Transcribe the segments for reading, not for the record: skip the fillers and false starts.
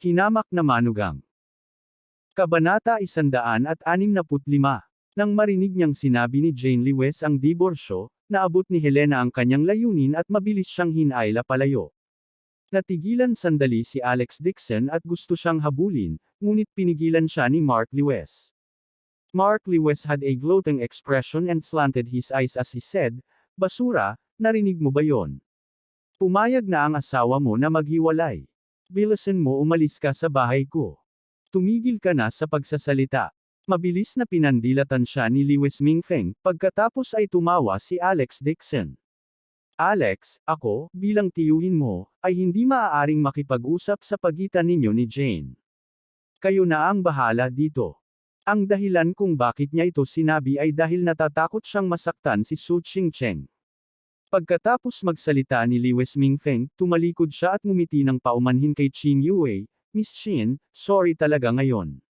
Hinamak na manugang. Kabanata 165. Nang marinig niyang sinabi ni Jane Lewes ang diborsyo, naabot ni Helena ang kanyang layunin at mabilis siyang hinayla palayo. Natigilan sandali si Alex Dixon at gusto siyang habulin, ngunit pinigilan siya ni Mark Lewes. Mark Lewes had a gloating expression and slanted his eyes as he said, "Basura, narinig mo ba yon? Pumayag na ang asawa mo na maghiwalay. Bilisan mo umalis ka sa bahay ko. Tumigil ka na sa pagsasalita." Mabilis na pinandilatan siya ni Lewes Mingfeng, pagkatapos ay tumawa si Alex Dixon. "Alex, ako, bilang tiyuhin mo, ay hindi maaaring makipag-usap sa pagitan ninyo ni Jane. Kayo na ang bahala dito." Ang dahilan kung bakit niya ito sinabi ay dahil natatakot siyang masaktan si Su Chingcheng. Pagkatapos magsalita ni Lewes Mingfeng, tumalikod siya at ngumiti ng paumanhin kay Qin Yue, "Miss Qin, sorry talaga ngayon.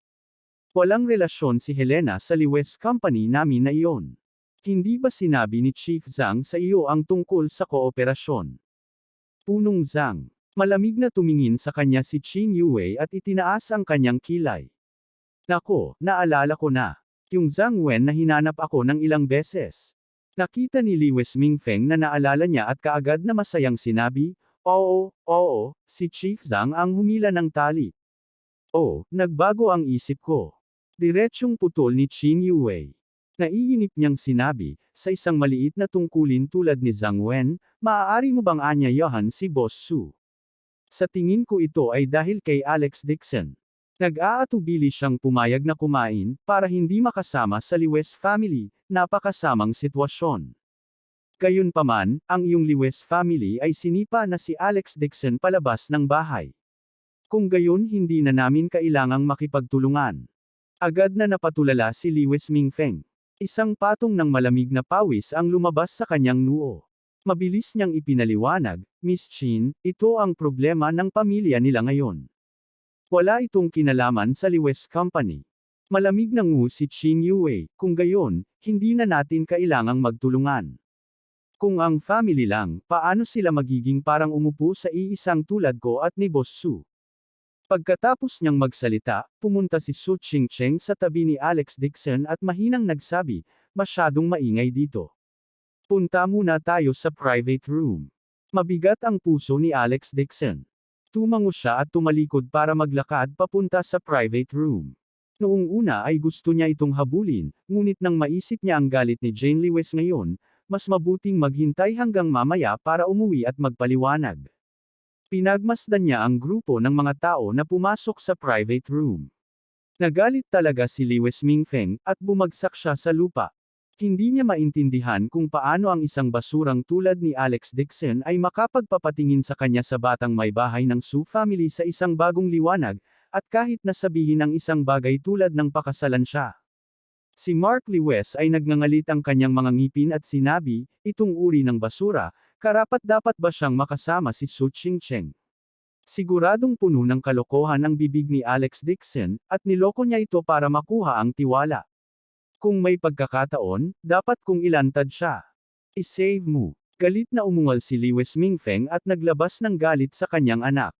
Walang relasyon si Helena sa Lewes Company namin na iyon. Hindi ba sinabi ni Chief Zhang sa iyo ang tungkol sa kooperasyon?" Punong Zhang. Malamig na tumingin sa kanya si Qin Yue at itinaas ang kanyang kilay. "Nako, naalala ko na. Yung Zhang Wen na hinanap ako ng ilang beses." Nakita ni Lewes Mingfeng na naalala niya at kaagad na masayang sinabi, Oo, si Chief Zhang ang humila ng tali." "Oh, nagbago ang isip ko." Diretsyong putol ni Qin Yue. Naiinip niyang sinabi, sa isang maliit na tungkulin tulad ni Zhang Wen, maaari mo bang anyayahan si Boss Su? Sa tingin ko ito ay dahil kay Alex Dixon. Nag-aatubili siyang pumayag na kumain, para hindi makasama sa Lewes family, napakasamang sitwasyon. Gayunpaman, ang iyong Lewes family ay sinipa na si Alex Dixon palabas ng bahay. Kung gayon hindi na namin kailangang makipagtulungan. Agad na napatulala si Lewes Mingfeng. Isang patong ng malamig na pawis ang lumabas sa kanyang noo. Mabilis niyang ipinaliwanag, "Miss Qin, ito ang problema ng pamilya nila ngayon. Wala itong kinalaman sa Lewes Company." Malamig na ngu si Qin Yue, "Kung gayon, hindi na natin kailangang magtulungan. Kung ang family lang, paano sila magiging parang umupo sa iisang tulad ko at ni Boss Su?" Pagkatapos niyang magsalita, pumunta si Su Chingcheng sa tabi ni Alex Dixon at mahinang nagsabi, "Masyadong maingay dito. Punta muna tayo sa private room." Mabigat ang puso ni Alex Dixon. Tumango siya at tumalikod para maglakad papunta sa private room. Noong una ay gusto niya itong habulin, ngunit nang maisip niya ang galit ni Jane Lewes ngayon, mas mabuting maghintay hanggang mamaya para umuwi at magpaliwanag. Pinagmasdan niya ang grupo ng mga tao na pumasok sa private room. Nagalit talaga si Lewes Mingfeng, at bumagsak siya sa lupa. Hindi niya maintindihan kung paano ang isang basurang tulad ni Alex Dixon ay makapagpapatingin sa kanya sa batang may bahay ng Su family sa isang bagong liwanag, at kahit nasabihin ang isang bagay tulad ng pakasalan siya. Si Mark Lewes ay nagngangalit ang kanyang mga ngipin at sinabi, "Itong uri ng basura, karapat-dapat ba siyang makasama si Su Chingcheng?" Siguradong puno ng kalokohan ang bibig ni Alex Dixon, at niloko niya ito para makuha ang tiwala. Kung may pagkakataon, dapat kong ilantad siya. I-save mo. Galit na umungal si Lewes Mingfeng at naglabas ng galit sa kanyang anak.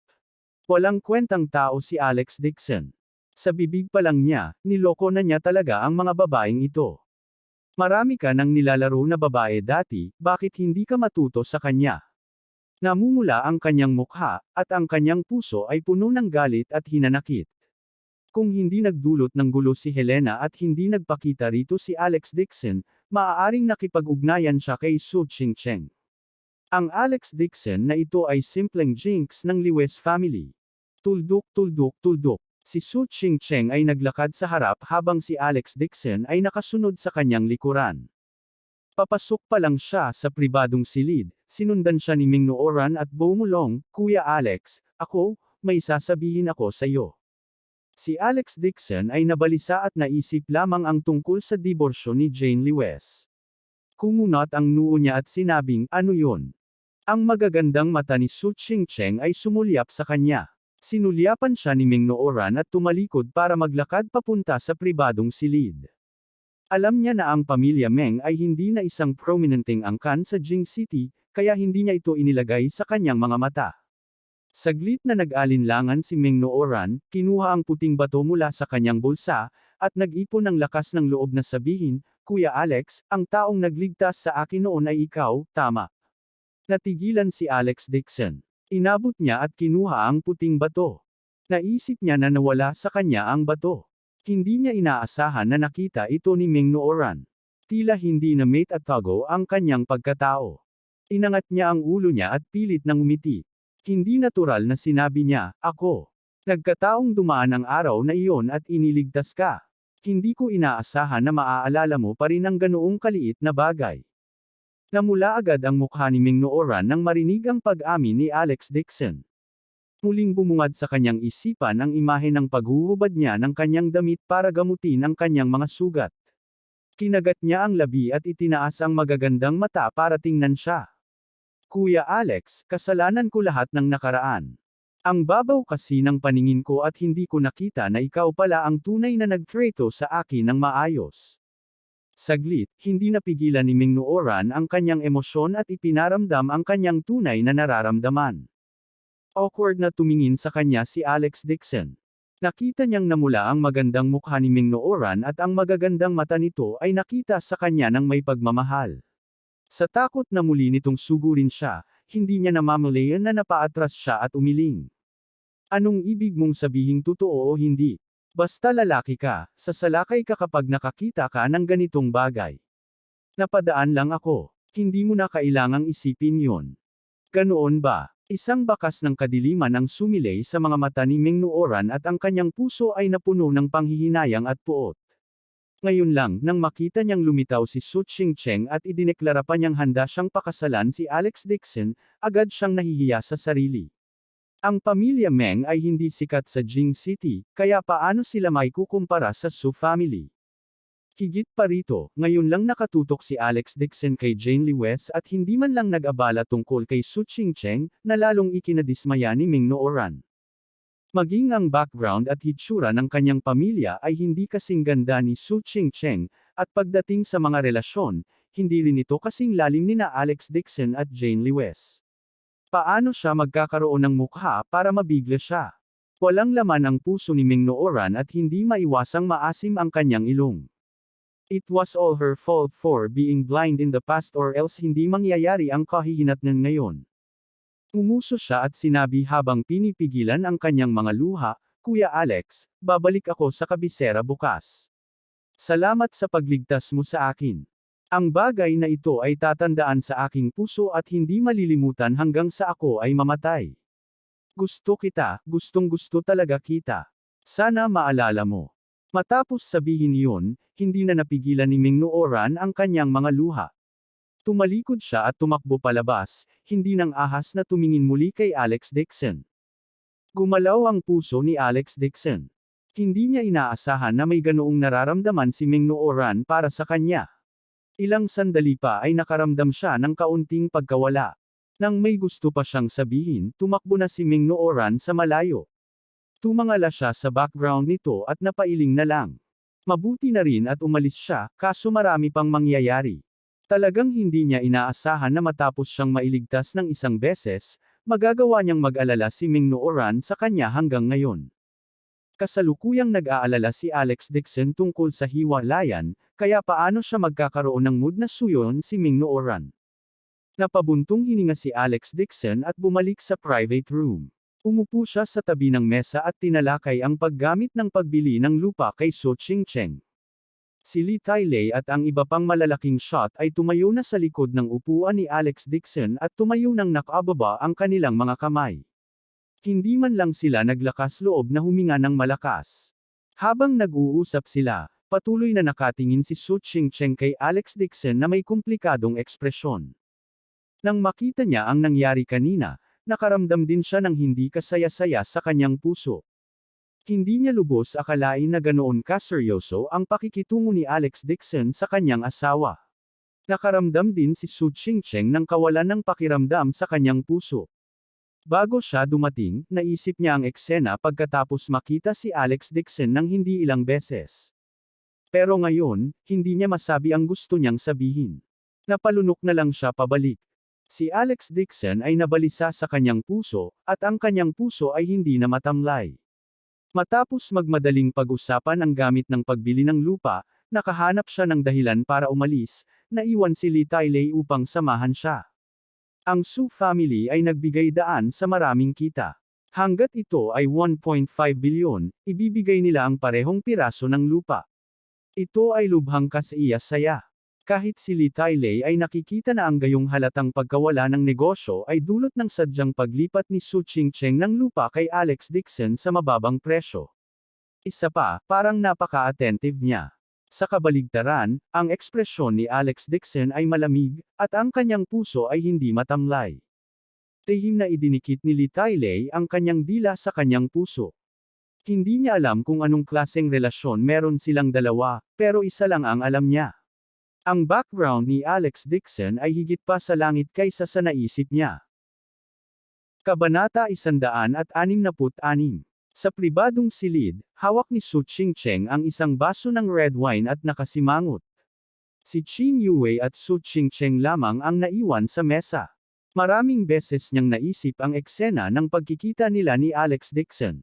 Walang kwentang tao si Alex Dixon. Sa bibig pa lang niya, niloko na niya talaga ang mga babaeng ito. Marami ka nang nilalaro na babae dati, bakit hindi ka matuto sa kanya? Namumula ang kanyang mukha, at ang kanyang puso ay puno ng galit at hinanakit. Kung hindi nagdulot ng gulo si Helena at hindi nagpakita rito si Alex Dixon, maaaring nakipag-ugnayan siya kay Su Chingcheng. Ang Alex Dixon na ito ay simpleng jinx ng Lewes family. Tuldok, tuldok, tuldok. Si Su Chingcheng ay naglakad sa harap habang si Alex Dixon ay nakasunod sa kanyang likuran. Papasok pa lang siya sa pribadong silid, sinundan siya ni Ming Nooran at Bo Mulong, "Kuya Alex, may sasabihin ako sa iyo." Si Alex Dixon ay nabalisa at naisip lamang ang tungkol sa diborsyo ni Jane Lewes. Kumunat ang noo niya at sinabing, "Ano yun?" Ang magagandang mata ni Su Chingcheng ay sumulyap sa kanya. Sinulyapan siya ni Ming Nooran at tumalikod para maglakad papunta sa pribadong silid. Alam niya na ang pamilya Meng ay hindi na isang prominenteng angkan sa Jing City, kaya hindi niya ito inilagay sa kanyang mga mata. Saglit na nag-alinlangan si Meng Nooran, kinuha ang puting bato mula sa kanyang bulsa, at nag-ipon ng lakas ng loob na sabihin, Kuya Alex, ang taong nagligtas sa akin noon ay ikaw, tama. Natigilan si Alex Dixon. Inabot niya at kinuha ang puting bato. Naisip niya na nawala sa kanya ang bato. Hindi niya inaasahan na nakita ito ni Meng Nooran. Tila hindi na mate at tago ang kanyang pagkatao. Inangat niya ang ulo niya at pilit nang umiti. Hindi natural na sinabi niya, ako. Nagkataong dumaan ang araw na iyon at iniligtas ka. Hindi ko inaasahan na maaalala mo pa rin ang ganoong kaliit na bagay. Namula agad ang mukha ni Meng Nooran nang marinig ang pag-amin ni Alex Dixon. Muling bumungad sa kanyang isipan ang imahe ng paghuhubad niya ng kanyang damit para gamutin ang kanyang mga sugat. Kinagat niya ang labi at itinaas ang magagandang mata para tingnan siya. Kuya Alex, kasalanan ko lahat ng nakaraan. Ang babaw kasi ng paningin ko at hindi ko nakita na ikaw pala ang tunay na nagtreto sa akin ng maayos. Saglit, hindi napigilan ni Meng Nooran ang kanyang emosyon at ipinaramdam ang kanyang tunay na nararamdaman. Awkward na tumingin sa kanya si Alex Dixon. Nakita niyang namula ang magandang mukha ni Meng Nooran at ang magagandang mata nito ay nakita sa kanya ng may pagmamahal. Sa takot na muli nitong sugurin siya, hindi niya namamalayan na napaatras siya at umiling. Anong ibig mong sabihing totoo o hindi? Basta lalaki ka, sasalakay ka kapag nakakita ka ng ganitong bagay. Napadaan lang ako. Hindi mo na kailangang isipin yon. Ganoon ba? Isang bakas ng kadiliman ang sumilay sa mga mata ni Meng Nooran at ang kanyang puso ay napuno ng panghihinayang at puot. Ngayon lang, nang makita niyang lumitaw si Su Chingcheng at idineklara pa niyang handa siyang pakasalan si Alex Dixon, agad siyang nahihiya sa sarili. Ang pamilya Meng ay hindi sikat sa Jing City, kaya paano sila maikukumpara sa Su family? Higit pa rito, ngayon lang nakatutok si Alex Dixon kay Jane Lewes at hindi man lang nag-abala tungkol kay Su Chingcheng, na lalong ikinadismaya ni Meng Nooran. Maging ang background at hitsura ng kanyang pamilya ay hindi kasing ganda ni Su Chingcheng, at pagdating sa mga relasyon, hindi rin ito kasing lalim ni na Alex Dixon at Jane Lewes. Paano siya magkakaroon ng mukha para mabigla siya? Walang laman ang puso ni Meng Nooran at hindi maiwasang maasim ang kanyang ilong. It was all her fault for being blind in the past or else hindi mangyayari ang kahihinatnan ngayon. Umuso siya at sinabi habang pinipigilan ang kanyang mga luha, Kuya Alex, babalik ako sa kabisera bukas. Salamat sa pagligtas mo sa akin. Ang bagay na ito ay tatandaan sa aking puso at hindi malilimutan hanggang sa ako ay mamatay. Gusto kita, gustong-gusto talaga kita. Sana maalala mo. Matapos sabihin iyon, hindi na napigilan ni Meng Nooran ang kanyang mga luha. Tumalikod siya at tumakbo palabas, hindi nang ahas na tumingin muli kay Alex Dixon. Gumalaw ang puso ni Alex Dixon. Hindi niya inaasahan na may ganoong nararamdaman si Meng Nooran para sa kanya. Ilang sandali pa ay nakaramdam siya ng kaunting pagkawala. Nang may gusto pa siyang sabihin, tumakbo na si Meng Nooran sa malayo. Tumangala siya sa background nito at napailing na lang. Mabuti na rin at umalis siya, kaso marami pang mangyayari. Talagang hindi niya inaasahan na matapos siyang mailigtas ng isang beses, magagawa niyang mag-alala si Meng Nooran sa kanya hanggang ngayon. Kasalukuyang nag-aalala si Alex Dixon tungkol sa hiwalayan, kaya paano siya magkakaroon ng mood na suyon si Meng Nooran. Napabuntong hininga si Alex Dixon at bumalik sa private room. Umupo siya sa tabi ng mesa at tinalakay ang paggamit ng pagbili ng lupa kay Su Chingcheng. Si Li Tailei at ang iba pang malalaking shot ay tumayo na sa likod ng upuan ni Alex Dixon at tumayo nang nakababa ang kanilang mga kamay. Hindi man lang sila naglakas loob na huminga ng malakas. Habang nag-uusap sila, patuloy na nakatingin si Su Chingcheng kay Alex Dixon na may komplikadong ekspresyon. Nang makita niya ang nangyari kanina, nakaramdam din siya ng hindi kasaya-saya sa kanyang puso. Hindi niya lubos akalain na ganoon kaseryoso ang pakikitungo ni Alex Dixon sa kanyang asawa. Nakaramdam din si Su Chingcheng ng kawalan ng pakiramdam sa kanyang puso. Bago siya dumating, naisip niya ang eksena pagkatapos makita si Alex Dixon ng hindi ilang beses. Pero ngayon, hindi niya masabi ang gusto niyang sabihin. Napalunok na lang siya pabalik. Si Alex Dixon ay nabalisa sa kanyang puso, at ang kanyang puso ay hindi na matamlay. Matapos magmadaling pag-usapan ang gamit ng pagbili ng lupa, nakahanap siya ng dahilan para umalis, naiwan si Lee Tailei upang samahan siya. Ang Su family ay nagbigay daan sa maraming kita. Hanggat ito ay 1.5 bilyon, ibibigay nila ang parehong piraso ng lupa. Ito ay lubhang kasiyas-saya. Kahit si Lee Tailei ay nakikita na ang gayong halatang pagkawala ng negosyo ay dulot ng sadyang paglipat ni Su Chingcheng ng lupa kay Alex Dixon sa mababang presyo. Isa pa, parang napaka-attentive niya. Sa kabaligtaran, ang ekspresyon ni Alex Dixon ay malamig, at ang kanyang puso ay hindi matamlay. Lihim na idinikit ni Lee Tailei ang kanyang dila sa kanyang puso. Hindi niya alam kung anong klaseng relasyon meron silang dalawa, pero isa lang ang alam niya. Ang background ni Alex Dixon ay higit pa sa langit kaysa sa naisip niya. Kabanata 166. Sa pribadong silid, hawak ni Su Chingcheng ang isang baso ng red wine at nakasimangot. Si Qin Yue at Su Chingcheng lamang ang naiwan sa mesa. Maraming beses niyang naisip ang eksena ng pagkikita nila ni Alex Dixon.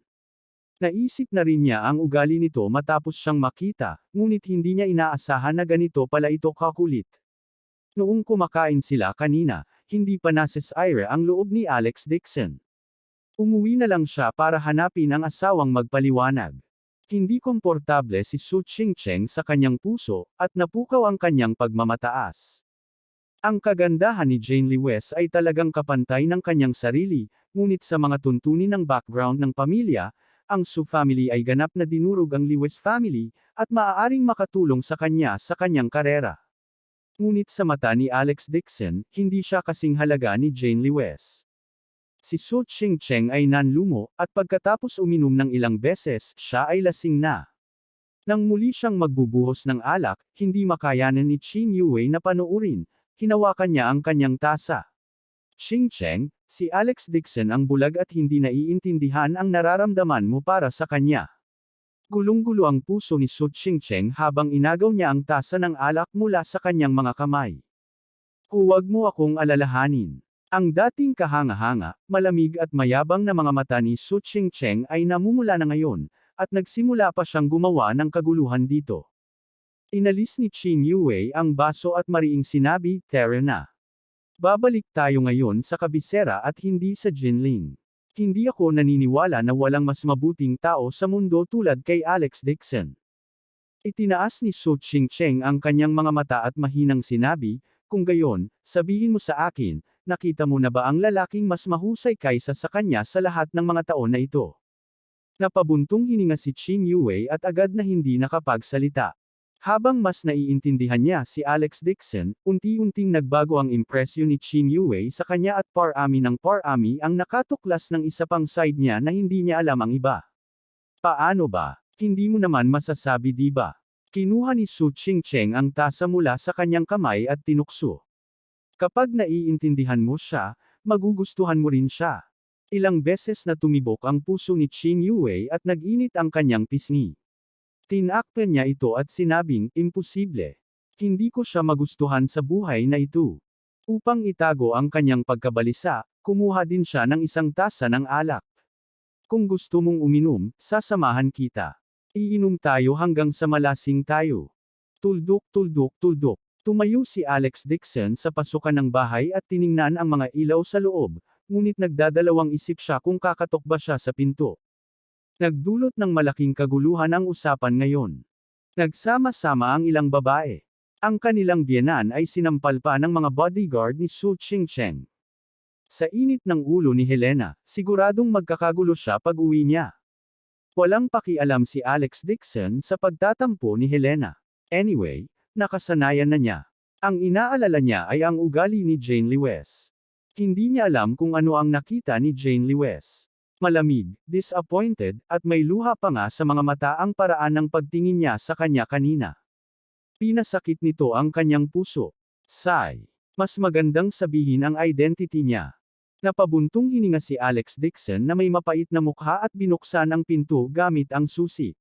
Naisip na rin niya ang ugali nito matapos siyang makita, ngunit hindi niya inaasahan na ganito pala ito kakulit. Noong kumakain sila kanina, hindi pa nasesire ang loob ni Alex Dixon. Umuwi na lang siya para hanapin ang asawang magpaliwanag. Hindi komportable si Su Chingcheng sa kanyang puso, at napukaw ang kanyang pagmamataas. Ang kagandahan ni Jane Lee West ay talagang kapantay ng kanyang sarili, ngunit sa mga tuntunin ng background ng pamilya, ang Su family ay ganap na dinurog ang Lee West family, at maaaring makatulong sa kanya sa kanyang karera. Ngunit sa mata ni Alex Dixon, hindi siya kasing halaga ni Jane Lee West. Si Su Chingcheng ay nanlumo, at pagkatapos uminom ng ilang beses, siya ay lasing na. Nang muli siyang magbubuhos ng alak, hindi makayanan ni Qin Yue na panoorin, hinawakan niya ang kanyang tasa. Chingcheng, si Alex Dixon ang bulag at hindi naiintindihan ang nararamdaman mo para sa kanya. Gulong-gulo ang puso ni Su Chingcheng habang inagaw niya ang tasa ng alak mula sa kanyang mga kamay. Huwag mo akong alalahanin. Ang dating kahanga-hanga, malamig at mayabang na mga mata ni Su Chingcheng ay namumula na ngayon, at nagsimula pa siyang gumawa ng kaguluhan dito. Inalis ni Qin Yue ang baso at mariing sinabi, "Tara na. Babalik tayo ngayon sa kabisera at hindi sa Jinling. Hindi ako naniniwala na walang mas mabuting tao sa mundo tulad kay Alex Dixon." Itinaas ni Su Chingcheng ang kanyang mga mata at mahinang sinabi, "Kung gayon, sabihin mo sa akin, nakita mo na ba ang lalaking mas mahusay kaysa sa kanya sa lahat ng mga taon na ito?" Napabuntong hininga si Qin Yue at agad na hindi nakapagsalita. Habang mas naiintindihan niya si Alex Dixon, unti-unting nagbago ang impresyon ni Qin Yue sa kanya at parami ng parami ang nakatuklas ng isa pang side niya na hindi niya alam ang iba. "Paano ba? Hindi mo naman masasabi di ba?" Kinuha ni Su Chingcheng ang tasa mula sa kanyang kamay at tinukso. "Kapag naiintindihan mo siya, magugustuhan mo rin siya." Ilang beses na tumibok ang puso ni Qin Yue at nag-init ang kanyang pisngi. Tinakpan niya ito at sinabing, "Imposible. Hindi ko siya magustuhan sa buhay na ito." Upang itago ang kanyang pagkabalisa, kumuha din siya ng isang tasa ng alak. "Kung gusto mong uminom, sasamahan kita. Iinom tayo hanggang sa malasing tayo." Tuldok, tuldok, tuldok. Tumayo si Alex Dixon sa pasukan ng bahay at tiningnan ang mga ilaw sa loob, ngunit nagdadalawang isip siya kung kakatok ba siya sa pinto. Nagdulot ng malaking kaguluhan ang usapan ngayon. Nagsama-sama ang ilang babae. Ang kanilang biyenan ay sinampal pa ng mga bodyguard ni Su Chingcheng. Sa init ng ulo ni Helena, siguradong magkakagulo siya pag-uwi niya. Walang pakialam si Alex Dixon sa pagtatampo ni Helena. Anyway, nakasanayan na niya. Ang inaalala niya ay ang ugali ni Jane Lee West. Hindi niya alam kung ano ang nakita ni Jane Lee West. Malamig, disappointed, at may luha pa nga sa mga mata ang paraan ng pagtingin niya sa kanya kanina. Pinasakit nito ang kanyang puso. Sigh. Mas magandang sabihin ang identity niya. Napabuntong hininga si Alex Dixon na may mapait na mukha at binuksan ang pinto gamit ang susi.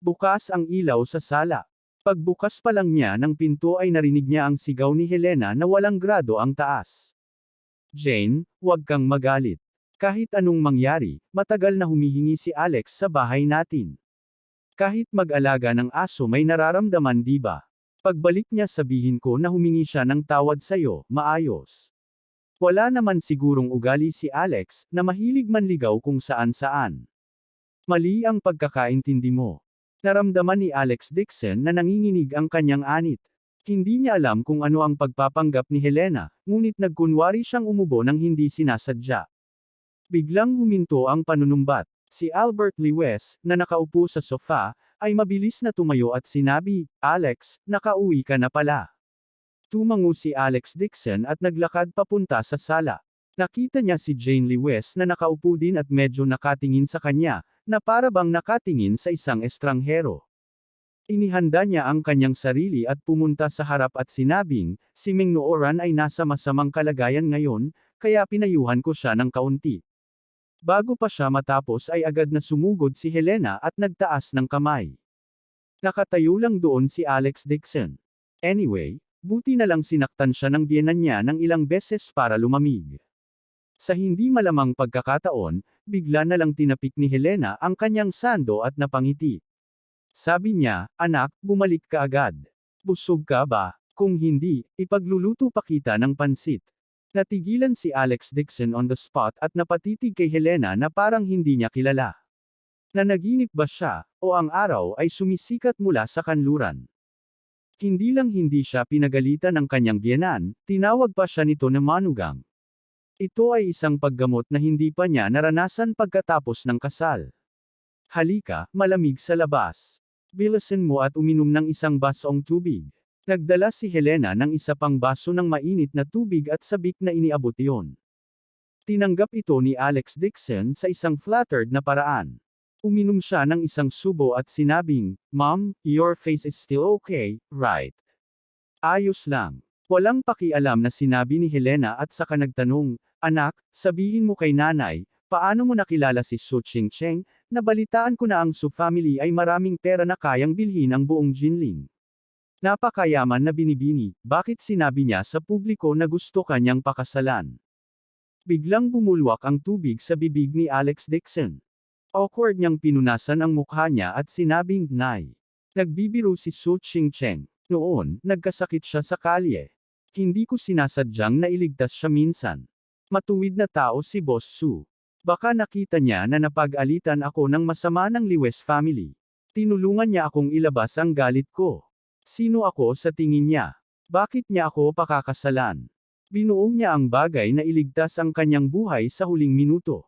Bukas ang ilaw sa sala. Pagbukas pa lang niya ng pinto ay narinig niya ang sigaw ni Helena na walang grado ang taas. Jane, huwag kang magalit. Kahit anong mangyari, matagal na humihingi si Alex sa bahay natin. Kahit mag-alaga ng aso may nararamdaman di ba? Pagbalik niya sabihin ko na humingi siya ng tawad sa'yo, maayos. Wala naman sigurong ugali si Alex, na mahilig manligaw kung saan-saan. Mali ang pagkakaintindi mo. Naramdaman ni Alex Dixon na nanginginig ang kanyang anit. Hindi niya alam kung ano ang pagpapanggap ni Helena, ngunit nagkunwari siyang umubo nang hindi sinasadya. Biglang huminto ang panunumbat. Si Albert Lewis, na nakaupo sa sofa, ay mabilis na tumayo at sinabi, Alex, nakauwi ka na pala. Tumango si Alex Dixon at naglakad papunta sa sala. Nakita niya si Jane Lewis na nakaupo din at medyo nakatingin sa kanya, na para bang nakatingin sa isang estranghero. Inihanda niya ang kanyang sarili at pumunta sa harap at sinabing, si Ming Nooran ay nasa masamang kalagayan ngayon, kaya pinayuhan ko siya ng kaunti. Bago pa siya matapos ay agad na sumugod si Helena at nagtaas ng kamay. Nakatayo lang doon si Alex Dixon. Anyway, buti na lang sinaktan siya ng biyenan niya ng ilang beses para lumamig. Sa hindi malamang pagkakataon, bigla na lang tinapik ni Helena ang kanyang sando at napangiti. Sabi niya, anak, bumalik ka agad. Busog ka ba? Kung hindi, ipagluluto pa kita ng pansit. Natigilan si Alex Dixon on the spot at napatitig kay Helena na parang hindi niya kilala. Nanaginip ba siya, o ang araw ay sumisikat mula sa kanluran? Hindi lang hindi siya pinagalitan ng kanyang biyenan, tinawag pa siya nito na manugang. Ito ay isang paggamot na hindi pa niya naranasan pagkatapos ng kasal. Halika, malamig sa labas. Bilisan mo at uminom ng isang basong tubig. Nagdala si Helena ng isa pang baso ng mainit na tubig at sabik na iniabot iyon. Tinanggap ito ni Alex Dixon sa isang flattered na paraan. Uminom siya ng isang subo at sinabing, Mom, your face is still okay, right? Ayos lang. Walang pakialam na sinabi ni Helena at saka nagtanong, anak, sabihin mo kay nanay, paano mo nakilala si Su Ching-cheng, nabalitaan ko na ang Su family ay maraming pera na kayang bilhin ang buong Jinling. Napakayaman na binibini, bakit sinabi niya sa publiko na gusto kanyang pakasalan? Biglang bumulwak ang tubig sa bibig ni Alex Dixon. Awkward niyang pinunasan ang mukha niya at sinabing, Nay. Nagbibiro si Su Ching-cheng. Noon, nagkasakit siya sa kalye. Hindi ko sinasadyang nailigtas siya minsan. Matuwid na tao si Boss Su. Baka nakita niya na napag-alitan ako ng masama ng Lewis family. Tinulungan niya akong ilabas ang galit ko. Sino ako sa tingin niya? Bakit niya ako pakakasalan? Binuong niya ang bagay na iligtas ang kanyang buhay sa huling minuto.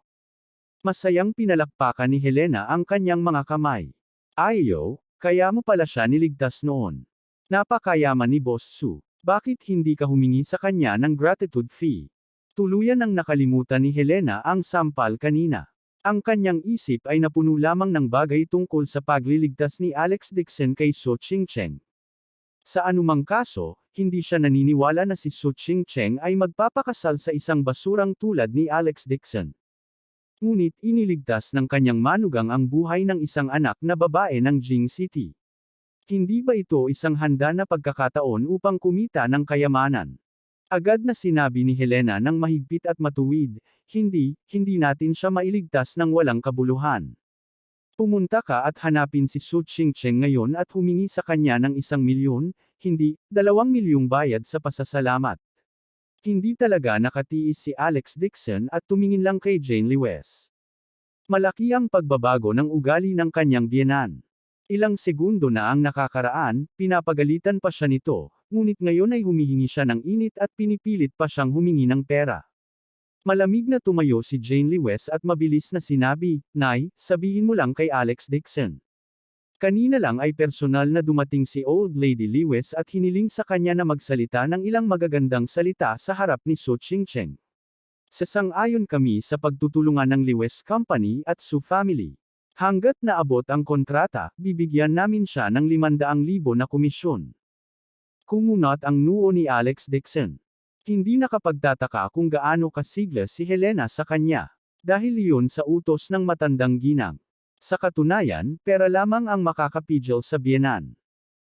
Masayang pinalakpakan ni Helena ang kanyang mga kamay. Ayo, kaya mo pala siya niligtas noon. Napakayaman ni Boss Su. Bakit hindi ka humingi sa kanya ng gratitude fee? Tuluyan ang nakalimutan ni Helena ang sampal kanina. Ang kanyang isip ay napuno lamang ng bagay tungkol sa pagliligtas ni Alex Dixon kay Su Ching-cheng. Sa anumang kaso, hindi siya naniniwala na si Su Ching-cheng ay magpapakasal sa isang basurang tulad ni Alex Dixon. Ngunit iniligtas ng kanyang manugang ang buhay ng isang anak na babae ng Jing City. Hindi ba ito isang handa na pagkakataon upang kumita ng kayamanan? Agad na sinabi ni Helena ng mahigpit at matuwid, hindi natin siya mailigtas ng walang kabuluhan. Pumunta ka at hanapin si Su Ching-cheng ngayon at humingi sa kanya ng 1 milyon, hindi, 2 milyong bayad sa pasasalamat. Hindi talaga nakatiis si Alex Dixon at tumingin lang kay Jane Lewis. Malaki ang pagbabago ng ugali ng kanyang biyenan. Ilang segundo na ang nakakaraan, pinapagalitan pa siya nito, ngunit ngayon ay humihingi siya ng init at pinipilit pa siyang humingi ng pera. Malamig na tumayo si Jane Lewis at mabilis na sinabi, Nay, sabihin mo lang kay Alex Dixon. Kanina lang ay personal na dumating si Old Lady Lewis at hiniling sa kanya na magsalita ng ilang magagandang salita sa harap ni Su Ching-cheng. Sasang-ayon kami sa pagtutulungan ng Lewis Company at Su family. Hanggat naabot ang kontrata, bibigyan namin siya ng 500,000 na komisyon. Kumunot ang noo ni Alex Dixon. Hindi nakapagtataka kung gaano kasigla si Helena sa kanya. Dahil iyon sa utos ng matandang ginang. Sa katunayan, pera lamang ang makakapigil sa biyenan.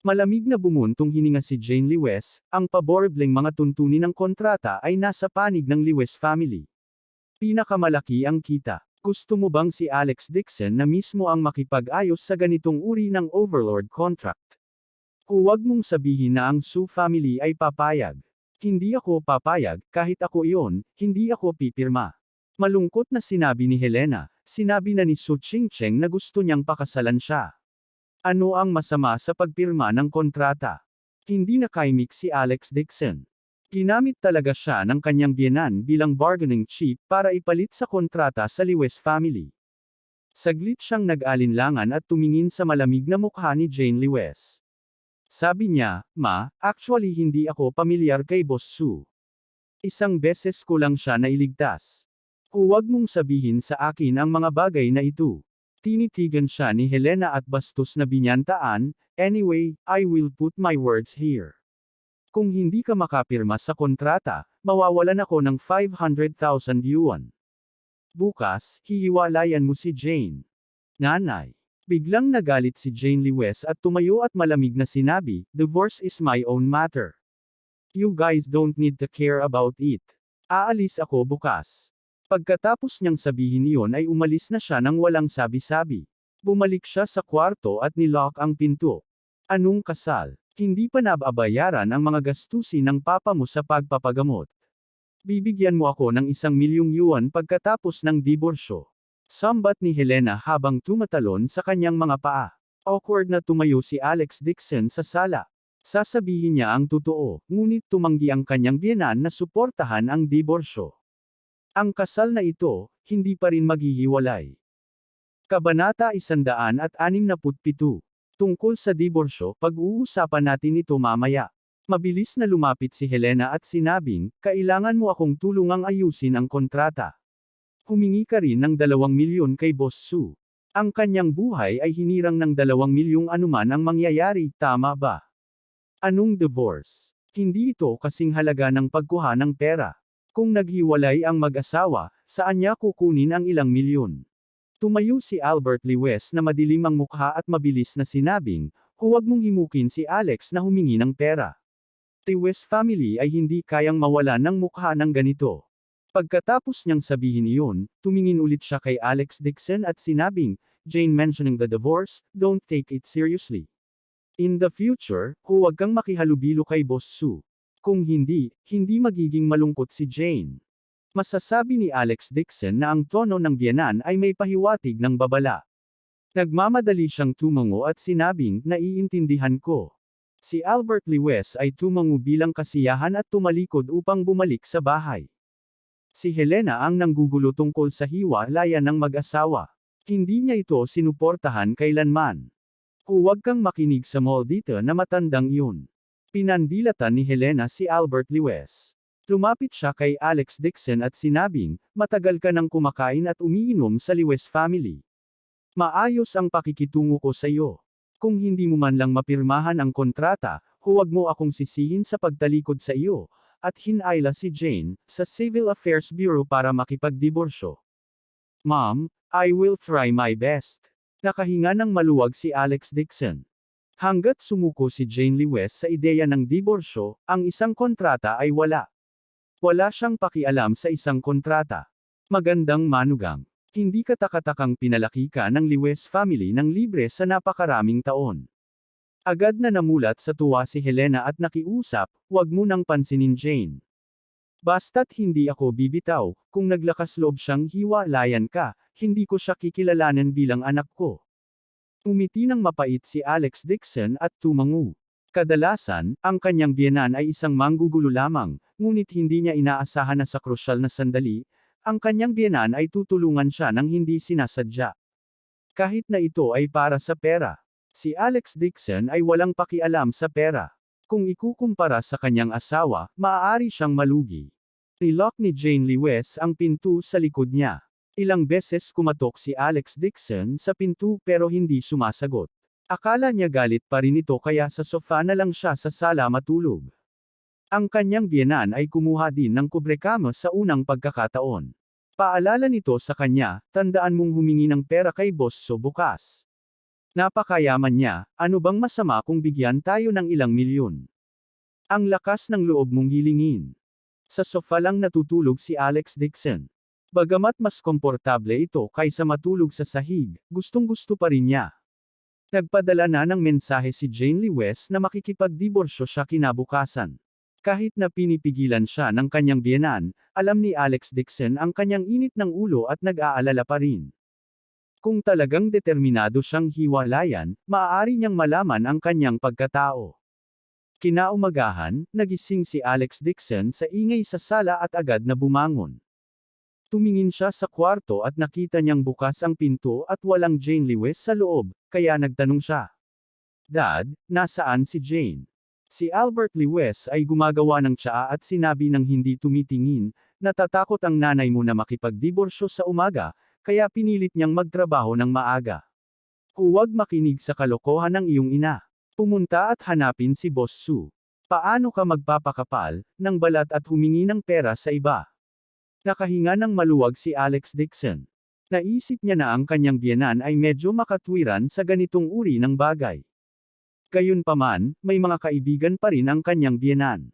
Malamig na bumuntong hininga si Jane Lewes, ang paborebleng mga tuntunin ng kontrata ay nasa panig ng Lewes family. Pinakamalaki ang kita. Gusto mo bang si Alex Dixon na mismo ang makipag-ayos sa ganitong uri ng overlord contract? Huwag mong sabihin na ang Su family ay papayag. Hindi ako papayag, kahit ako iyon, hindi ako pipirma. Malungkot na sinabi ni Helena, sinabi na ni Su Chingcheng na gusto niyang pakasalan siya. Ano ang masama sa pagpirma ng kontrata? Hindi nakaimik si Alex Dixon. Ginamit talaga siya ng kanyang biyenan bilang bargaining chip para ipalit sa kontrata sa Lewes family. Saglit siyang nag-alinlangan at tumingin sa malamig na mukha ni Jane Lewes. Sabi niya, "Ma, actually hindi ako pamilyar kay Boss Su. Isang beses ko lang siya nailigtas. Huwag mong sabihin sa akin ang mga bagay na ito." Tinitigan siya ni Helena at bastos na binyantaan, "Anyway, I will put my words here. Kung hindi ka makapirma sa kontrata, mawawalan ako ng 500,000 yuan. Bukas, hihiwalayan mo si Jane." Nanay. Biglang nagalit si Jane Lewes at tumayo at malamig na sinabi, "Divorce is my own matter. You guys don't need to care about it. Aalis ako bukas." Pagkatapos niyang sabihin iyon ay umalis na siya nang walang sabi-sabi. Bumalik siya sa kwarto at nilock ang pinto. Anong kasal? Hindi pa nababayaran ang mga gastusin ng papa mo sa pagpapagamot. Bibigyan mo ako ng 1,000,000 yuan pagkatapos ng diborsyo. Sambat ni Helena habang tumatalon sa kanyang mga paa. Awkward na tumayo si Alex Dixon sa sala. Sasabihin niya ang totoo, ngunit tumanggi ang kanyang biyenan na suportahan ang diborsyo. Ang kasal na ito, hindi pa rin maghihiwalay. Kabanata 167. Tungkol sa diborsyo, pag-uusapan natin ito mamaya. Mabilis na lumapit si Helena at sinabing, "Kailangan mo akong tulungang ayusin ang kontrata." Humingi ka rin ng 2,000,000 kay Boss Su. Ang kanyang buhay ay hinirang ng 2,000,000 anuman ang mangyayari, tama ba? Anong divorce? Hindi ito kasing halaga ng pagkuha ng pera. Kung naghiwalay ang mag-asawa, saan niya kukunin ang ilang milyon? Tumayo si Albert Lewes na madilim ang mukha at mabilis na sinabing, "Huwag mong himukin si Alex na humingi ng pera. Lewes family ay hindi kayang mawala ng mukha ng ganito." Pagkatapos niyang sabihin iyon, tumingin ulit siya kay Alex Dixon at sinabing, "Jane mentioning the divorce, don't take it seriously. In the future, huwag kang makihalubilo kay Boss Su. Kung hindi, hindi magiging malungkot si Jane." Masasabi ni Alex Dixon na ang tono ng biyenan ay may pahiwatig ng babala. Nagmamadali siyang tumango at sinabing, "Naiintindihan ko." Si Albert Lewes ay tumango bilang kasiyahan at tumalikod upang bumalik sa bahay. Si Helena ang nanggugulo tungkol sa hiwalayan ng mag-asawa. Hindi niya ito sinuportahan kailanman. "Huwag kang makinig sa maldita na matandang iyon." Pinandilatan ni Helena si Albert Lewes. Lumapit siya kay Alex Dixon at sinabing, "Matagal ka nang kumakain at umiinom sa Lewes family. Maayos ang pakikitungo ko sa iyo. Kung hindi mo man lang mapirmahan ang kontrata, huwag mo akong sisihin sa pagtalikod sa iyo." At hinayla si Jane sa Civil Affairs Bureau para makipagdiborsyo. "Mom, I will try my best." Nakahinga ng maluwag si Alex Dixon. Hanggat sumuko si Jane Lewes sa ideya ng diborsyo, ang isang kontrata ay wala. Wala siyang pakialam sa isang kontrata. Magandang manugang. Hindi katakatakang pinalaki ka ng Lewes family ng libre sa napakaraming taon. Agad na namulat sa tuwa si Helena at nakiusap, "Wag mo nang pansinin Jane. Basta't hindi ako bibitaw, kung naglakas loob siyang hiwalayan ka, hindi ko siya kikilalanin bilang anak ko." Umiti ng mapait si Alex Dixon at tumango. Kadalasan, ang kanyang biyenan ay isang manggugulo lamang, ngunit hindi niya inaasahan na sa krusyal na sandali, ang kanyang biyenan ay tutulungan siya ng hindi sinasadya. Kahit na ito ay para sa pera. Si Alex Dixon ay walang pakialam sa pera. Kung ikukumpara sa kanyang asawa, maaari siyang malugi. Nilock ni Jane Lewes ang pinto sa likod niya. Ilang beses kumatok si Alex Dixon sa pinto pero hindi sumasagot. Akala niya galit pa rin ito kaya sa sofa na lang siya sa sala matulog. Ang kanyang biyenan ay kumuha din ng kubrekama sa unang pagkakataon. Paalala nito sa kanya, "Tandaan mong humingi ng pera kay Boss So bukas. Napakayaman niya, ano bang masama kung bigyan tayo ng ilang milyon? Ang lakas ng loob mong hilingin. Sa sofa lang natutulog si Alex Dixon. Bagamat mas komportable ito kaysa matulog sa sahig, gustong-gusto pa rin niya. Nagpadala na ng mensahe si Jane Lee West na makikipagdiborsyo siya kinabukasan. Kahit na pinipigilan siya ng kanyang biyenan, alam ni Alex Dixon ang kanyang init ng ulo at nag-aalala pa rin. Kung talagang determinado siyang hiwalayan, maaari niyang malaman ang kanyang pagkatao. Kinaumagahan, nagising si Alex Dixon sa ingay sa sala at agad na bumangon. Tumingin siya sa kwarto at nakita niyang bukas ang pinto at walang Jane Lee West sa loob, kaya nagtanong siya. Dad, nasaan si Jane? Si Albert Lee West ay gumagawa ng tsaa at sinabi ng hindi tumitingin, natatakot ang nanay mo na makipagdiborsyo sa umaga, kaya pinilit niyang magtrabaho ng maaga. Huwag makinig sa kalokohan ng iyong ina. Pumunta at hanapin si Boss Sue. Paano ka magpapakapal ng balat at humingi ng pera sa iba? Nakahinga ng maluwag si Alex Dixon. Naisip niya na ang kanyang biyenan ay medyo makatwiran sa ganitong uri ng bagay. Gayunpaman, may mga kaibigan pa rin ang kanyang biyenan.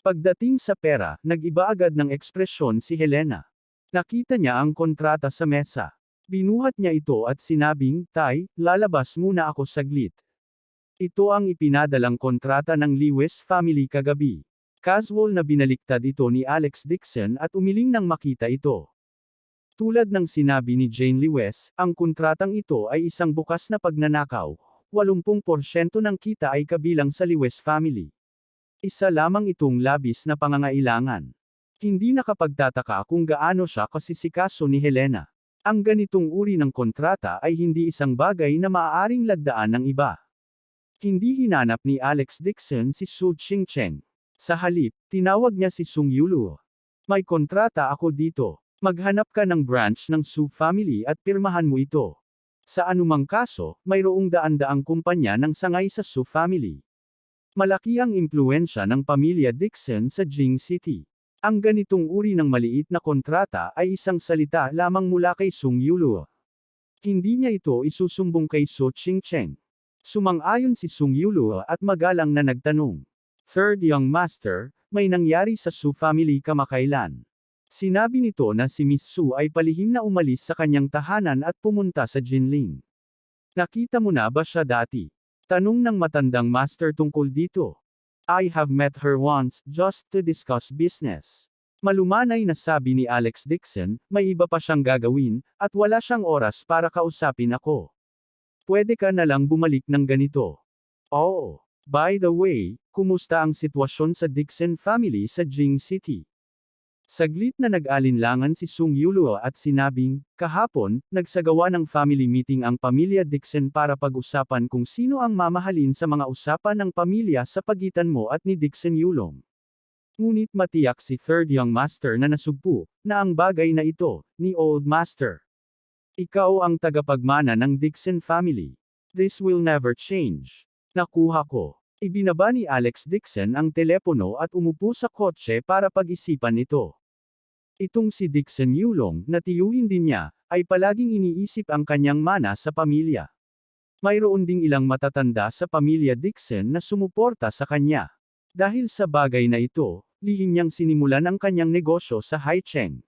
Pagdating sa pera, nag-iba agad ng ekspresyon si Helena. Nakita niya ang kontrata sa mesa. Binuhat niya ito at sinabing, Tay, lalabas muna ako saglit. Ito ang ipinadalang kontrata ng Lee West family kagabi. Casual na binaliktad ito ni Alex Dixon at umiling nang makita ito. Tulad ng sinabi ni Jane Lee West, ang kontratang ito ay isang bukas na pagnanakaw. 80% ng kita ay kabilang sa Lee West family. Isa lamang itong labis na pangangailangan. Hindi nakapagtataka kung gaano siya kasisikaso ni Helena. Ang ganitong uri ng kontrata ay hindi isang bagay na maaaring lagdaan ng iba. Hindi hinanap ni Alex Dixon si Su Ching-cheng. Sa halip, tinawag niya si Sung Yulu. May kontrata ako dito. Maghanap ka ng branch ng Su family at pirmahan mo ito. Sa anumang kaso, mayroong daan-daang kumpanya ng sangay sa Su family. Malaki ang impluensya ng pamilya Dixon sa Jing City. Ang ganitong uri ng maliit na kontrata ay isang salita lamang mula kay Sung Yulu. Hindi niya ito isusumbong kay Su Ching-cheng. Sumang-ayon si Sung Yulu at magalang na nagtanong. Third young master, may nangyari sa Su family kamakailan. Sinabi nito na si Miss Su ay palihim na umalis sa kanyang tahanan at pumunta sa Jinling. Nakita mo na ba siya dati? Tanong ng matandang master tungkol dito. I have met her once, just to discuss business. Malumanay na sabi ni Alex Dixon, may iba pa siyang gagawin, at wala siyang oras para kausapin ako. Pwede ka na lang bumalik ng ganito. Oh, by the way, kumusta ang sitwasyon sa Dixon family sa Jing City? Saglit na nag-alinlangan si Sung Yulu at sinabing, kahapon, nagsagawa ng family meeting ang pamilya Dixon para pag-usapan kung sino ang mamahalin sa mga usapan ng pamilya sa pagitan mo at ni Dixon Yulong. Ngunit matiyak si third young master na nasugpo, na ang bagay na ito, ni old master. Ikaw ang tagapagmana ng Dixon family. This will never change. Nakuha ko. Ibinaba ni Alex Dixon ang telepono at umupo sa kotse para pag-isipan ito. Itong si Dixon Yulong, na tiyuhin din niya, ay palaging iniisip ang kanyang mana sa pamilya. Mayroon ding ilang matatanda sa pamilya Dixon na sumuporta sa kanya. Dahil sa bagay na ito, lihim niyang sinimulan ang kanyang negosyo sa Haicheng.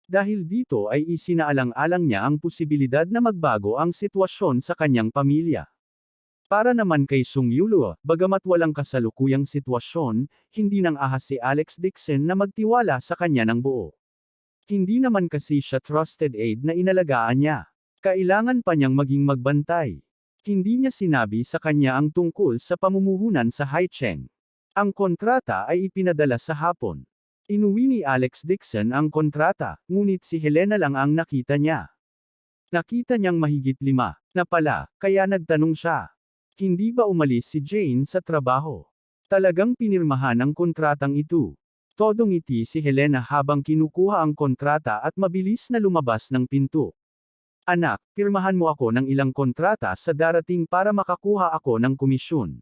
Dahil dito ay isinaalang-alang niya ang posibilidad na magbago ang sitwasyon sa kanyang pamilya. Para naman kay Sung Yulu, bagamat walang kasalukuyang sitwasyon, hindi nang ahas si Alex Dixon na magtiwala sa kanya ng buo. Hindi naman kasi siya trusted aide na inalagaan niya. Kailangan pa niyang maging magbantay. Hindi niya sinabi sa kanya ang tungkol sa pamumuhunan sa Haicheng. Ang kontrata ay ipinadala sa hapon. Inuwi ni Alex Dixon ang kontrata, ngunit si Helena lang ang nakita niya. Nakita niyang mahigit 5 na pala, kaya nagtanong siya. Hindi ba umalis si Jane sa trabaho? Talagang pinirmahan ang kontratang ito. Todo ngiti si Helena habang kinukuha ang kontrata at mabilis na lumabas ng pinto. Anak, pirmahan mo ako ng ilang kontrata sa darating para makakuha ako ng komisyon.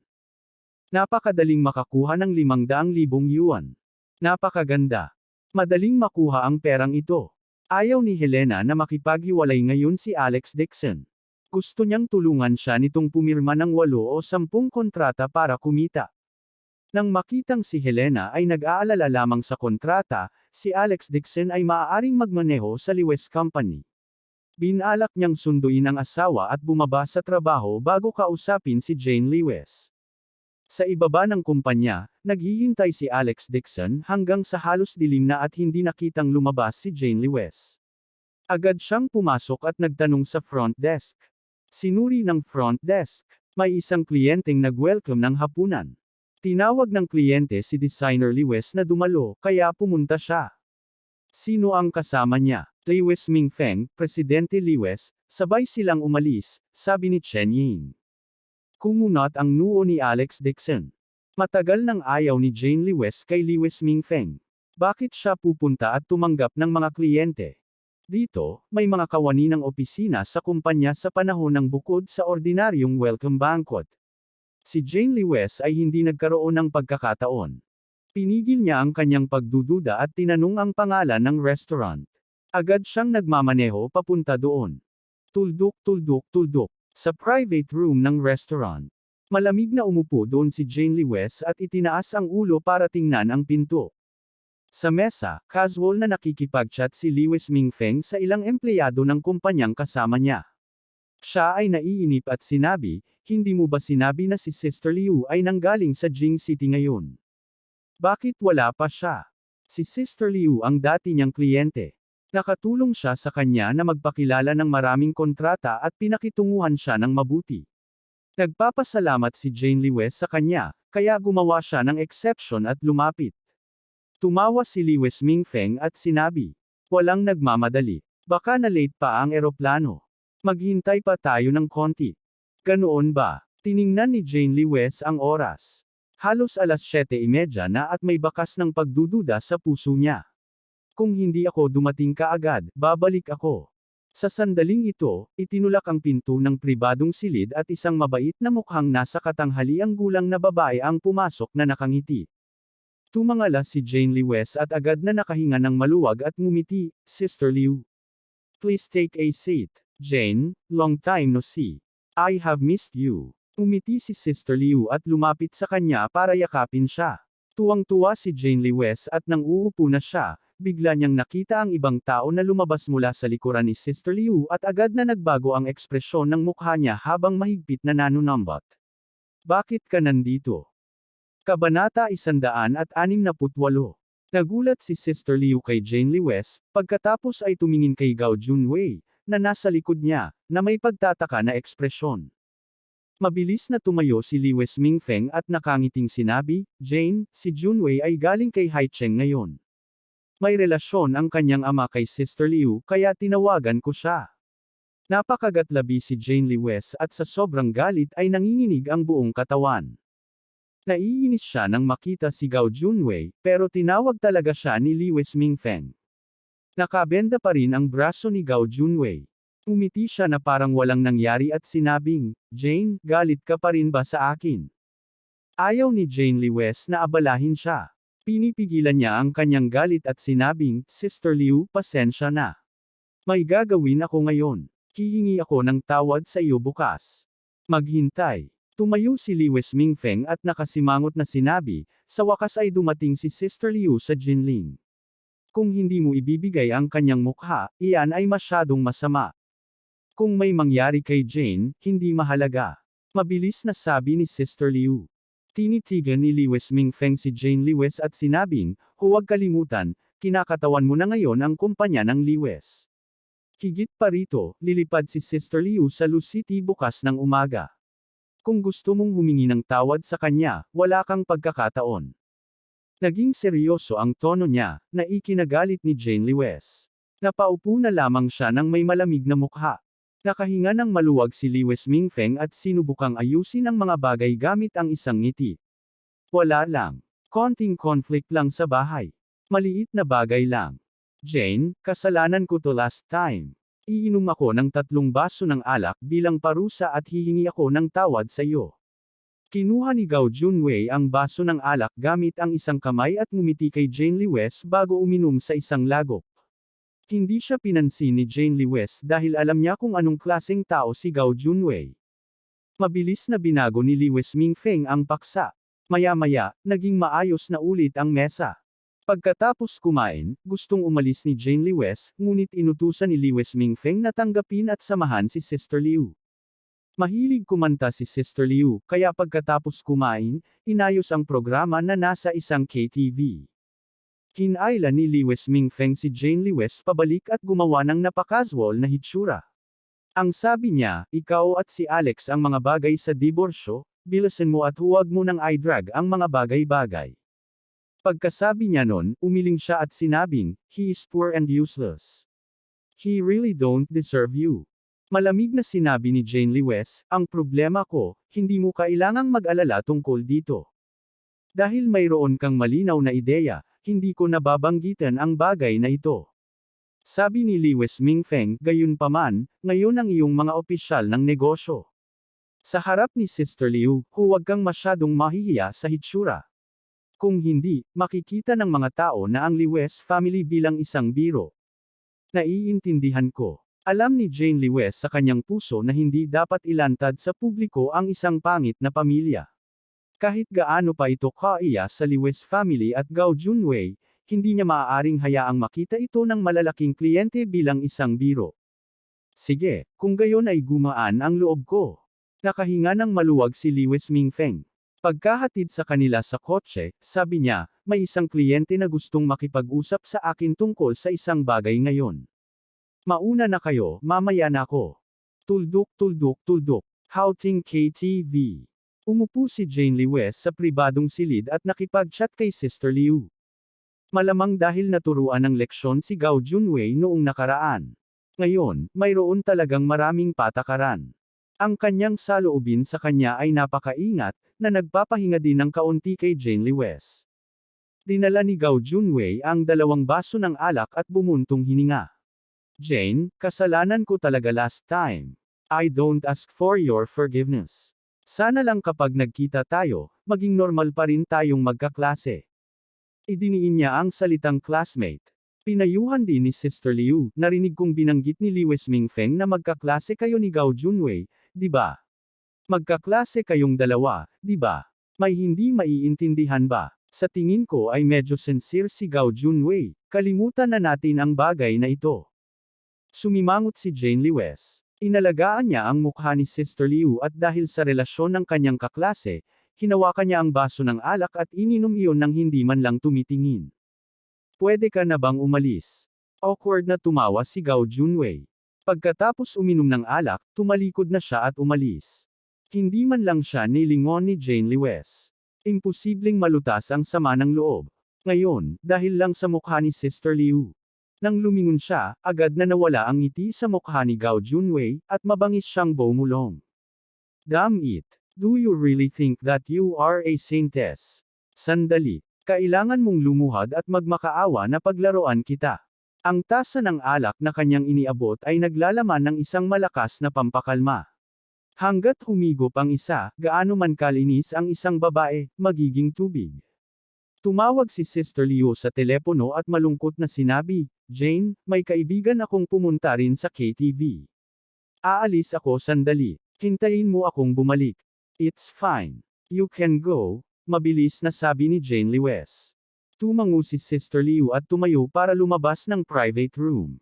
Napakadaling makakuha ng 500,000 yuan. Napakaganda. Madaling makuha ang perang ito. Ayaw ni Helena na makipaghiwalay ngayon si Alex Dixon. Gusto niyang tulungan siya nitong pumirma ng 8 o 10 kontrata para kumita. Nang makitang si Helena ay nag-aalala lamang sa kontrata, si Alex Dixon ay maaaring magmaneho sa Lewes Company. Binalak niyang sunduin ang asawa at bumaba sa trabaho bago kausapin si Jane Lewes. Sa ibaba ng kumpanya, naghihintay si Alex Dixon hanggang sa halos dilim na at hindi nakitang lumabas si Jane Lewes. Agad siyang pumasok at nagtanong sa front desk. Sinuri ng front desk, may isang kliyenteng nag-welcome ng hapunan. Tinawag ng kliyente si Designer Lewes na dumalo, kaya pumunta siya. Sino ang kasama niya? Lewes Mingfeng, Presidente Lewes, sabay silang umalis, sabi ni Chen Ying. Kumunat ang noo ni Alex Dixon. Matagal nang ayaw ni Jane Lewes kay Lewes Mingfeng. Bakit siya pupunta at tumanggap ng mga kliyente? Dito, may mga kawani ng opisina sa kumpanya sa panahon ng bukod sa ordinaryong welcome banquet. Si Jane Lewes ay hindi nagkaroon ng pagkakataon. Pinigil niya ang kanyang pagdududa at tinanong ang pangalan ng restaurant. Agad siyang nagmamaneho papunta doon. Tuldok, tuldok, tuldok. Sa private room ng restaurant. Malamig na umupo doon si Jane Lewes at itinaas ang ulo para tingnan ang pinto. Sa mesa, casual na nakikipag-chat si Lewes Mingfeng sa ilang empleyado ng kumpanyang kasama niya. Siya ay naiinip at sinabi, hindi mo ba sinabi na si Sister Liu ay nanggaling sa Jing City ngayon? Bakit wala pa siya? Si Sister Liu ang dati niyang kliyente. Nakatulong siya sa kanya na magpakilala ng maraming kontrata at pinakitunguhan siya ng mabuti. Nagpapasalamat si Jane Lewes sa kanya, kaya gumawa siya ng exception at lumapit. Tumawa si Lewes Mingfeng at sinabi, walang nagmamadali. Baka na late pa ang eroplano. Maghintay pa tayo ng konti. Ganoon ba? Tiningnan ni Jane Lewes ang oras. Halos alas 7:30 na at may bakas ng pagdududa sa puso niya. Kung hindi ako dumating kaagad, babalik ako. Sa sandaling ito, itinulak ang pinto ng pribadong silid at isang mabait na mukhang nasa katanghaliang gulang na babae ang pumasok na nakangiti. Tumangala si Jane Lewes at agad na nakahinga ng maluwag at ngumiti, Sister Liu. Please take a seat. Jane, long time no see. I have missed you. Umiti si Sister Liu at lumapit sa kanya para yakapin siya. Tuwang-tuwa si Jane Lewes at nang uupo na siya, bigla niyang nakita ang ibang tao na lumabas mula sa likuran ni Sister Liu at agad na nagbago ang ekspresyon ng mukha niya habang mahigpit na nanunumbat. Bakit ka nandito? Kabanata 168. Nagulat si Sister Liu kay Jane Lewes, pagkatapos ay tumingin kay Gao Junwei, na nasa likod niya, na may pagtataka na ekspresyon. Mabilis na tumayo si Lewes Mingfeng at nakangiting sinabi, Jane, si Junwei ay galing kay Haicheng ngayon. May relasyon ang kanyang ama kay Sister Liu kaya tinawagan ko siya. Napakagatlabi si Jane Lewes at sa sobrang galit ay nanginginig ang buong katawan. Naiinis siya nang makita si Gao Junwei, pero tinawag talaga siya ni Lewes Mingfeng. Nakabenda pa rin ang braso ni Gao Junwei. Umiti siya na parang walang nangyari at sinabing, Jane, galit ka pa rin ba sa akin? Ayaw ni Jane Lewes na abalahin siya. Pinipigilan niya ang kanyang galit at sinabing, Sister Liu, pasensya na. May gagawin ako ngayon. Hihingi ako ng tawad sa iyo bukas. Maghintay. Tumayo si Lewes Mingfeng at nakasimangot na sinabi, sa wakas ay dumating si Sister Liu sa Jinling. Kung hindi mo ibibigay ang kanyang mukha, iyan ay masyadong masama. Kung may mangyari kay Jane, hindi mahalaga. Mabilis na sabi ni Sister Liu. Tinitigan ni Lewes Mingfeng si Jane Lewes at sinabing, huwag kalimutan, kinakatawan mo na ngayon ang kumpanya ng Lewes. Higit pa rito, lilipad si Sister Liu sa Lu City bukas ng umaga. Kung gusto mong humingi ng tawad sa kanya, wala kang pagkakataon. Naging seryoso ang tono niya, na ikinagalit ni Jane Lewes. Napaupo na lamang siya ng may malamig na mukha. Nakahinga ng maluwag si Lewes Mingfeng at sinubukang ayusin ang mga bagay gamit ang isang ngiti. Wala lang. Konting conflict lang sa bahay. Maliit na bagay lang. Jane, kasalanan ko to last time. Iinom ako ng 3 baso ng alak bilang parusa at hihingi ako ng tawad sa iyo. Kinuha ni Gao Junwei ang baso ng alak gamit ang isang kamay at ngumiti kay Jane Lewes bago uminom sa isang lagok. Hindi siya pinansin ni Jane Lewis dahil alam niya kung anong klaseng tao si Gao Junwei. Mabilis na binago ni Lewis Mingfeng ang paksa. Maya-maya, naging maayos na ulit ang mesa. Pagkatapos kumain, gustong umalis ni Jane Lewis, ngunit inutusan ni Lewis Mingfeng na tanggapin at samahan si Sister Liu. Mahilig kumanta si Sister Liu, kaya pagkatapos kumain, inayos ang programa na nasa isang KTV. Kinailan ni Lewis Mingfeng si Jane Lewis pabalik at gumawa ng napakasual na hitsura. Ang sabi niya, ikaw at si Alex ang mga bagay sa diborsyo, bilisan mo at huwag mo nang i-drag ang mga bagay-bagay. Pagkasabi niya nun, umiling siya at sinabing, he is poor and useless. He really don't deserve you. Malamig na sinabi ni Jane Lewis, ang problema ko, hindi mo kailangang mag-alala tungkol dito. Dahil mayroon kang malinaw na ideya, hindi ko nababanggitan ang bagay na ito. Sabi ni Lewis Mingfeng, gayunpaman, ngayon ang iyong mga opisyal ng negosyo. Sa harap ni Sister Liu, huwag kang masyadong mahihiya sa hitsura. Kung hindi, makikita ng mga tao na ang Lewis family bilang isang biro. Naiintindihan ko. Alam ni Jane Lewis sa kanyang puso na hindi dapat ilantad sa publiko ang isang pangit na pamilya. Kahit gaano pa ito kaiya sa Lewis family at Gao Junwei, hindi niya maaaring hayaang makita ito ng malalaking kliyente bilang isang biro. Sige, kung gayon ay gumaan ang loob ko. Nakahinga ng maluwag si Lewis Mingfeng. Pagkahatid sa kanila sa kotse, sabi niya, may isang kliyente na gustong makipag-usap sa akin tungkol sa isang bagay ngayon. Mauna na kayo, mamaya na ako. Tuldok tuldok tuldok. Houting KTV. Umupo si Jane Lewis sa pribadong silid at nakipag-chat kay Sister Liu. Malamang dahil naturuan ng leksyon si Gao Junwei noong nakaraan. Ngayon, mayroon talagang maraming patakaran. Ang kanyang saloobin sa kanya ay napakaingat, na nagpapahinga din ng kaunti kay Jane Lewis. Dinala ni Gao Junwei ang 2 baso ng alak at bumuntong hininga. Jane, kasalanan ko talaga last time. I don't ask for your forgiveness. Sana lang kapag nagkita tayo, maging normal pa rin tayong magkaklase. Idiniin niya ang salitang classmate. Pinayuhan din ni Sister Liu, narinig kong binanggit ni Lewis Mingfeng na magkaklase kayo ni Gao Junwei, di ba? Magkaklase kayong dalawa, di ba? May hindi maiintindihan ba? Sa tingin ko ay medyo sincere si Gao Junwei, kalimutan na natin ang bagay na ito. Sumimangot si Jane Lewis. Inalagaan niya ang mukha ni Sister Liu at dahil sa relasyon ng kanyang kaklase, hinawakan niya ang baso ng alak at ininom iyon nang hindi man lang tumitingin. Pwede ka na bang umalis? Awkward na tumawa si Gao Junwei. Pagkatapos uminom ng alak, tumalikod na siya at umalis. Hindi man lang siya nilingon ni Jane Lewis. Imposibleng malutas ang sama ng loob. Ngayon, dahil lang sa mukha ni Sister Liu. Nang lumingon siya, agad na nawala ang ngiti sa mukha ni Gao Junwei, at mabangis siyang bumulong. Damn it! Do you really think that you are a saintess? Sandali. Kailangan mong lumuhad at magmakaawa na paglaruan kita. Ang tasa ng alak na kanyang iniabot ay naglalaman ng isang malakas na pampakalma. Hanggat humigop ang isa, gaano man kalinis ang isang babae, magiging tubig. Tumawag si Sister Liu sa telepono at malungkot na sinabi, Jane, may kaibigan akong pumunta rin sa KTV. Aalis ako sandali. Hintayin mo akong bumalik. It's fine. You can go, mabilis na sabi ni Jane Lewis. Tumango si Sister Liu at tumayo para lumabas ng private room.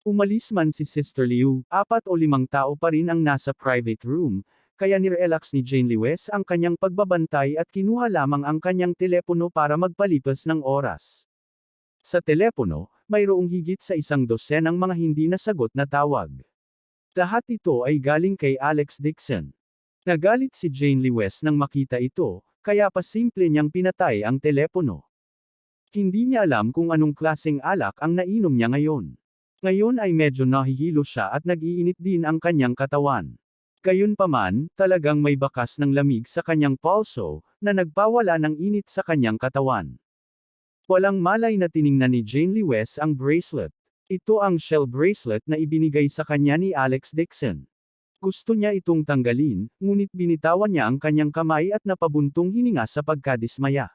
Umalis man si Sister Liu, 4 o 5 tao pa rin ang nasa private room, kaya nirelax ni Jane Lewis ang kanyang pagbabantay at kinuha lamang ang kanyang telepono para magpalipas ng oras. Sa telepono, mayroong higit sa 100 ang mga hindi nasagot na tawag. Lahat ito ay galing kay Alex Dixon. Nagalit si Jane Lewis nang makita ito, kaya pasimple niyang pinatay ang telepono. Hindi niya alam kung anong klaseng alak ang nainom niya ngayon. Ngayon ay medyo nahihilo siya at nag-iinit din ang kanyang katawan. Gayunpaman, talagang may bakas ng lamig sa kanyang pulso, na nagpawala ng init sa kanyang katawan. Walang malay na tiningnan ni Jane Lewis ang bracelet. Ito ang shell bracelet na ibinigay sa kanya ni Alex Dixon. Gusto niya itong tanggalin, ngunit binitawan niya ang kanyang kamay at napabuntong hininga sa pagkadismaya.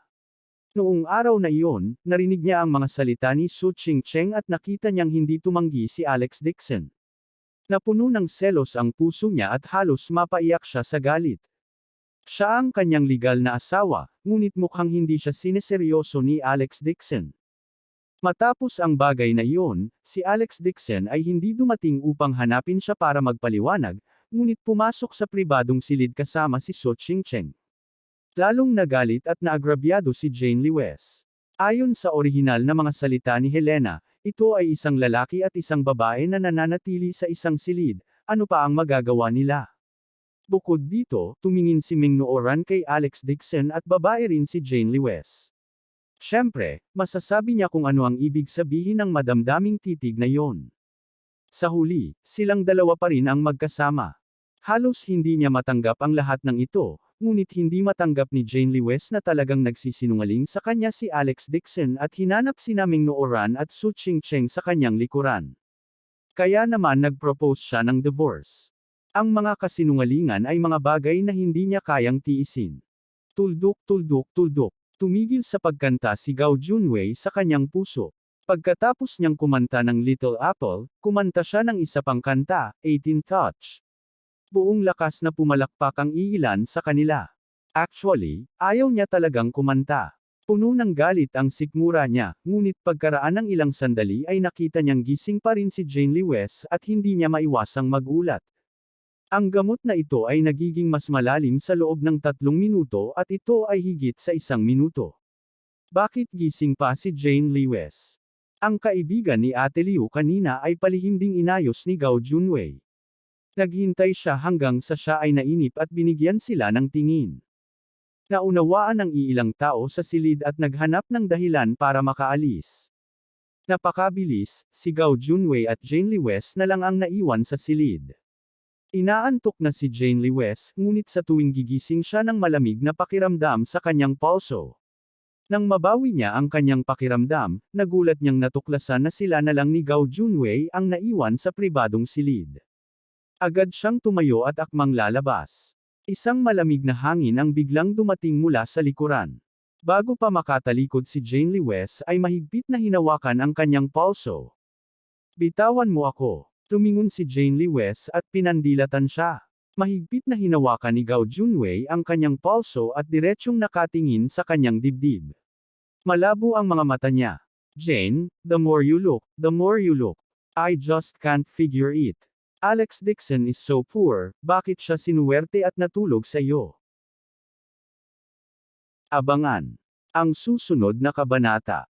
Noong araw na iyon, narinig niya ang mga salita ni Su Ching-cheng at nakita niyang hindi tumanggi si Alex Dixon. Napuno ng selos ang puso niya at halos mapaiyak siya sa galit. Siya ang kanyang legal na asawa, ngunit mukhang hindi siya sineseryoso ni Alex Dixon. Matapos ang bagay na iyon, si Alex Dixon ay hindi dumating upang hanapin siya para magpaliwanag, ngunit pumasok sa pribadong silid kasama si Su Ching-cheng. Lalong nagalit at naagrabyado si Jane Lewes. Ayon sa orihinal na mga salita ni Helena, ito ay isang lalaki at isang babae na nananatili sa isang silid, ano pa ang magagawa nila? Bukod dito, tumingin si Ming Nooran kay Alex Dixon at babae rin si Jane Lewes. Siyempre, masasabi niya kung ano ang ibig sabihin ng madamdaming titig na yon. Sa huli, silang dalawa pa rin ang magkasama. Halos hindi niya matanggap ang lahat ng ito, ngunit hindi matanggap ni Jane Lewes na talagang nagsisinungaling sa kanya si Alex Dixon at hinanap si Ming Nooran at Su Ching-cheng sa kanyang likuran. Kaya naman nag-propose siya ng divorce. Ang mga kasinungalingan ay mga bagay na hindi niya kayang tiisin. Tuldok, tuldok, tuldok. Tumigil sa pagkanta si Gao Junwei sa kanyang puso. Pagkatapos niyang kumanta ng Little Apple, kumanta siya ng isa pang kanta, 18 Touch. Buong lakas na pumalakpak ang iilan sa kanila. Actually, ayaw niya talagang kumanta. Puno ng galit ang sikmura niya, ngunit pagkaraan ng ilang sandali ay nakita niyang gising pa rin si Jane Lewes at hindi niya maiwasang magulat. Ang gamot na ito ay nagiging mas malalim sa loob ng 3 minuto at ito ay higit sa 1 minuto. Bakit gising pa si Jane Lewes? Ang kaibigan ni Ate Liu kanina ay palihim ding inayos ni Gao Junwei. Naghintay siya hanggang sa siya ay nainip at binigyan sila ng tingin. Naunawaan ng iilang tao sa silid at naghanap ng dahilan para makaalis. Napakabilis, si Gao Junwei at Jane Lewes na lang ang naiwan sa silid. Inaantok na si Jane Lewes, ngunit sa tuwing gigising siya ng malamig na pakiramdam sa kanyang pulso. Nang mabawi niya ang kanyang pakiramdam, nagulat niyang natuklasan na sila na lang ni Gao Junwei ang naiwan sa pribadong silid. Agad siyang tumayo at akmang lalabas. Isang malamig na hangin ang biglang dumating mula sa likuran. Bago pa makatalikod si Jane Lewes ay mahigpit na hinawakan ang kanyang pulso. Bitawan mo ako. Tumingon si Jane Lewes at pinandilatan siya. Mahigpit na hinawakan ni Gao Junwei ang kanyang pulso at diretsyong nakatingin sa kanyang dibdib. Malabo ang mga mata niya. Jane, the more you look, the more you look. I just can't figure it. Alex Dixon is so poor, bakit siya sinuwerte at natulog sa iyo? Abangan ang susunod na kabanata.